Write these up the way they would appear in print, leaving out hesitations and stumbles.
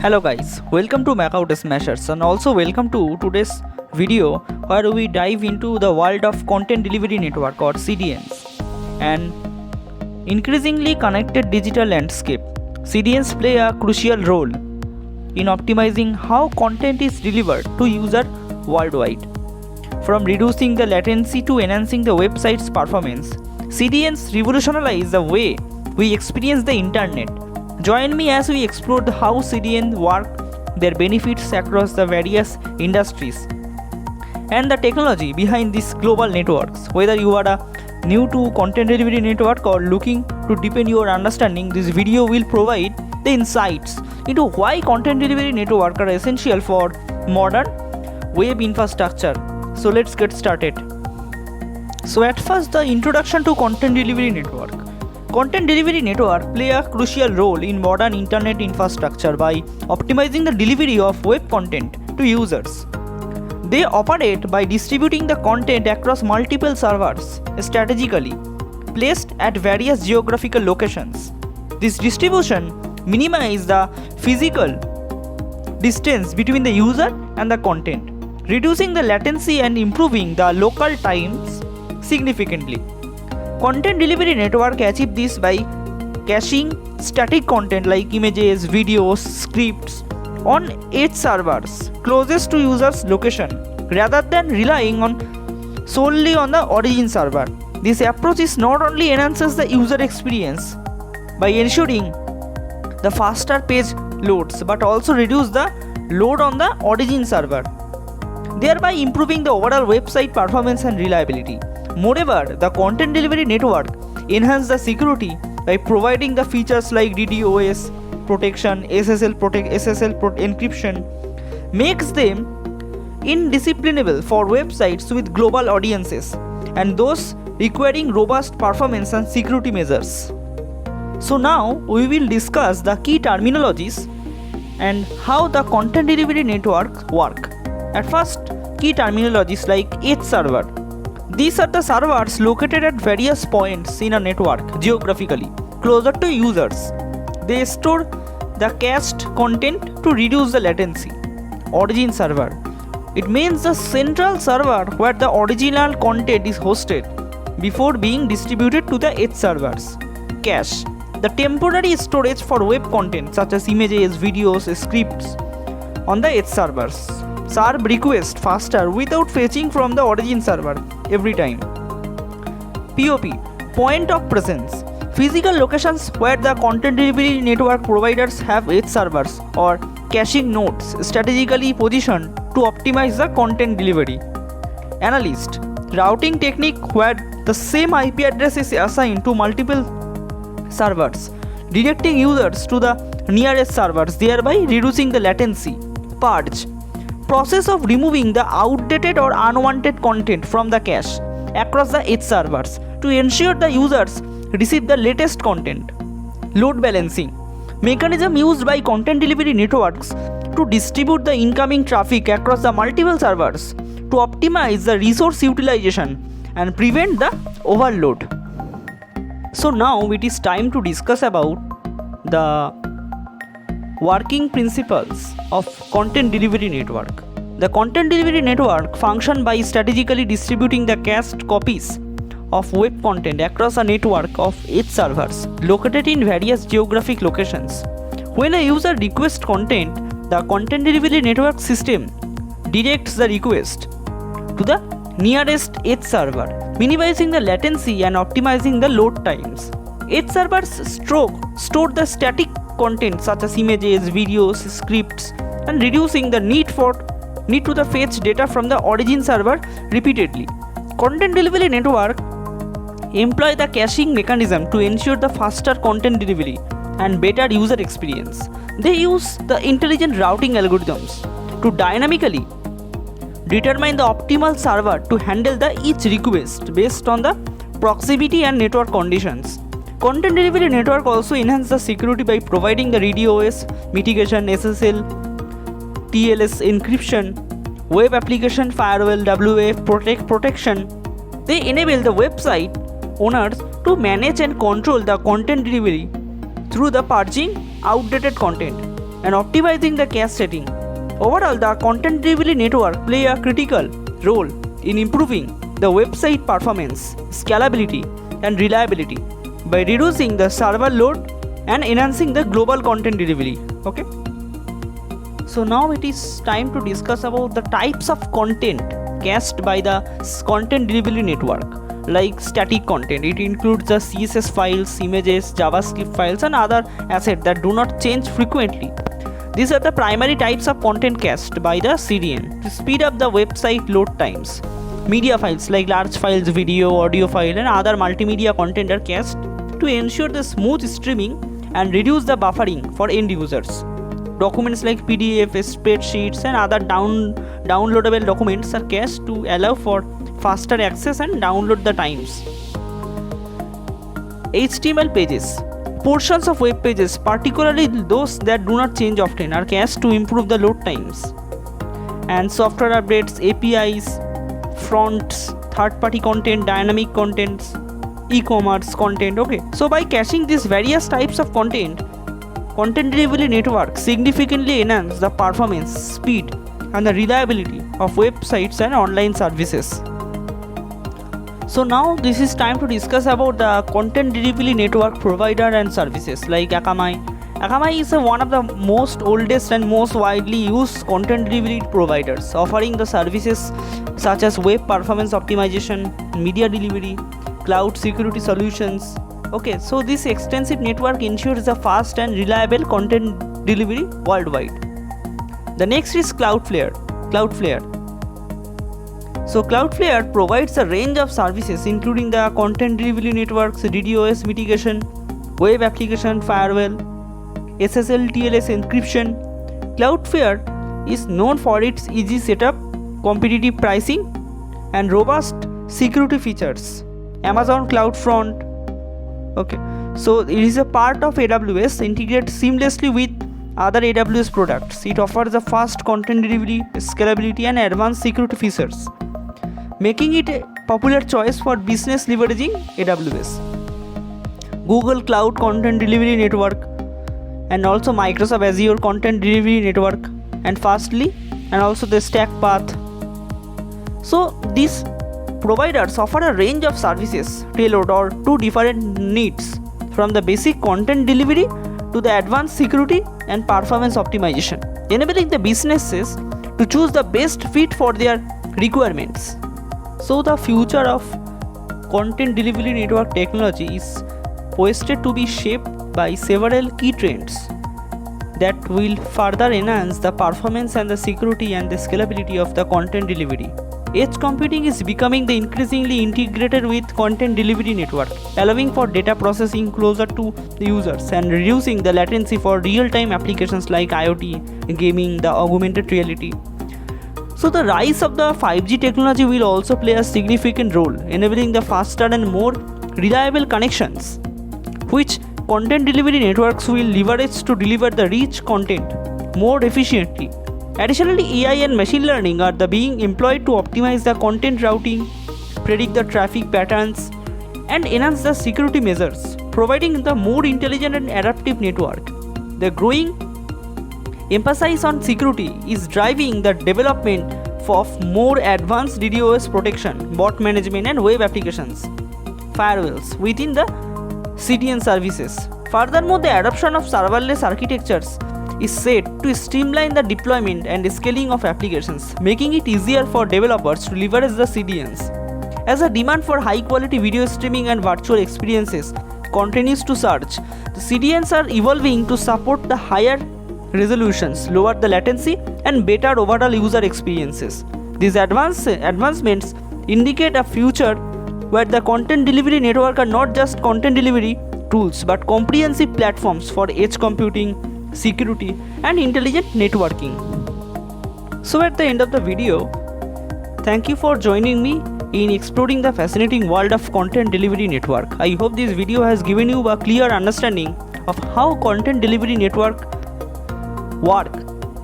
Hello guys, welcome to Makaut Smashers and also welcome to today's video where we dive into the world of content delivery network or CDNs. An increasingly connected digital landscape, CDNs play a crucial role in optimizing how content is delivered to users worldwide. From reducing the latency to enhancing the website's performance, CDNs revolutionize the way we experience the internet. Join me as we explore how CDN work, their benefits across the various industries, and the technology behind these global networks. Whether you are new to content delivery network or looking to deepen your understanding, this video will provide the insights into why content delivery networks are essential for modern web infrastructure. So let's get started. So at first, the introduction to content delivery network. Content delivery network play a crucial role in modern internet infrastructure by optimizing the delivery of web content to users. They operate by distributing the content across multiple servers strategically placed at various geographical locations. This distribution minimizes the physical distance between the user and the content, reducing the latency and improving the local times significantly. Content delivery network achieve this by caching static content like images, videos, scripts on edge servers closest to user's location rather than relying solely on the origin server. This approach is not only enhances the user experience by ensuring the faster page loads but also reduce the load on the origin server, thereby improving the overall website performance and reliability. Moreover, the content delivery network enhances the security by providing the features like DDoS protection, SSL encryption, makes them indisciplinable for websites with global audiences and those requiring robust performance and security measures. So now we will discuss the key terminologies and how the content delivery networks work. At first, key terminologies like edge server. These are the servers located at various points in a network geographically closer to users. They store the cached content to reduce the latency. Origin server. It means the central server where the original content is hosted before being distributed to the edge servers. Cache. The temporary storage for web content such as images, videos, scripts on the edge servers. Serve request faster without fetching from the origin server every time. POP, point of presence. Physical locations where the content delivery network providers have edge servers or caching nodes strategically positioned to optimize the content delivery. Analyst, routing technique where the same IP address is assigned to multiple servers, directing users to the nearest servers, thereby reducing the latency. Purge, process of removing the outdated or unwanted content from the cache across the edge servers to ensure the users receive the latest content. Load balancing, mechanism used by content delivery networks to distribute the incoming traffic across the multiple servers to optimize the resource utilization and prevent the overload. So now it is time to discuss about the working principles of content delivery network. The content delivery network functions by strategically distributing the cached copies of web content across a network of edge servers located in various geographic locations. When a user requests content, the content delivery network system directs the request to the nearest edge server, minimizing the latency and optimizing the load times. Edge servers store the static content such as images, videos, scripts, and reducing the need to the fetch data from the origin server repeatedly. Content delivery network employ the caching mechanism to ensure the faster content delivery and better user experience. They use the intelligent routing algorithms to dynamically determine the optimal server to handle each request based on the proximity and network conditions. Content delivery network also enhance the security by providing the DDoS mitigation, SSL, TLS encryption, web application firewall, WAF protection. They enable the website owners to manage and control the content delivery through the purging outdated content. and optimizing the cache setting. Overall, the content delivery network play a critical role in improving the website performance, scalability, and reliability by reducing the server load and enhancing the global content delivery. Okay. So now it is time to discuss about the types of content cached by the content delivery network. Like static content, it includes the CSS files, images, JavaScript files, and other assets that do not change frequently. These are the primary types of content cached by the CDN to speed up the website load times. Media files like large files, video, audio file, and other multimedia content are cached to ensure the smooth streaming and reduce the buffering for end users. Documents like PDF, spreadsheets, and other downloadable documents are cached to allow for faster access and download the times. HTML pages. Portions of web pages, particularly those that do not change often, are cached to improve the load times. And software updates, APIs, fronts, third-party content, dynamic contents, e-commerce content. Okay, so by caching these various types of content delivery network significantly enhance the performance, speed, and the reliability of websites and online services. So now this is time to discuss about the content delivery network provider and services like Akamai. Akamai is one of the most oldest and most widely used content delivery providers, offering the services such as web performance optimization, media delivery, cloud security solutions. Okay, so this extensive network ensures a fast and reliable content delivery worldwide. The next is Cloudflare. So Cloudflare provides a range of services including the content delivery networks, DDoS mitigation, web application firewall, SSL TLS encryption. Cloudflare is known for its easy setup, competitive pricing, and robust security features. Amazon CloudFront. Okay, so it is a part of AWS, integrates seamlessly with other AWS products. It offers a fast content delivery, scalability, and advanced security features, making it a popular choice for business leveraging AWS. Google Cloud Content Delivery Network, and also Microsoft Azure Content Delivery Network, and Fastly, and also the StackPath. So these providers offer a range of services tailored or to different needs, from the basic content delivery to the advanced security and performance optimization, enabling the businesses to choose the best fit for their requirements. So the future of content delivery network technology is poised to be shaped by several key trends that will further enhance the performance and the security and the scalability of the content delivery. Edge computing is becoming the increasingly integrated with content delivery network, allowing for data processing closer to the users and reducing the latency for real-time applications like IoT, gaming, the augmented reality. So the rise of the 5G technology will also play a significant role, enabling the faster and more reliable connections, which content delivery networks will leverage to deliver the rich content more efficiently. Additionally, AI and machine learning are being employed to optimize the content routing, predict the traffic patterns, and enhance the security measures, providing the more intelligent and adaptive network. The growing emphasis on security is driving the development of more advanced DDoS protection, bot management, and web applications firewalls within the CDN services. Furthermore, the adoption of serverless architectures is set to streamline the deployment and scaling of applications, making it easier for developers to leverage the CDNs. As the demand for high-quality video streaming and virtual experiences continues to surge, the CDNs are evolving to support the higher resolutions, lower the latency, and better overall user experiences. These advancements indicate a future where the content delivery network are not just content delivery tools but comprehensive platforms for edge computing, security, and intelligent networking. So at the end of the video, thank you for joining me in exploring the fascinating world of content delivery network. I hope this video has given you a clear understanding of how content delivery network work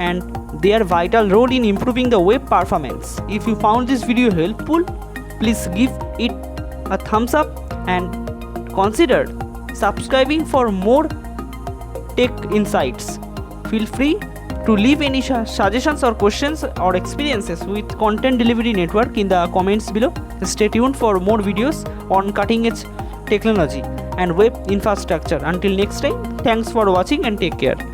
and their vital role in improving the web performance. If you found this video helpful, please give it a thumbs up and consider subscribing for more tech insights. Feel free to leave any suggestions or questions or experiences with content delivery network in the comments below. Stay tuned for more videos on cutting edge technology and web infrastructure. Until next time, thanks for watching and take care.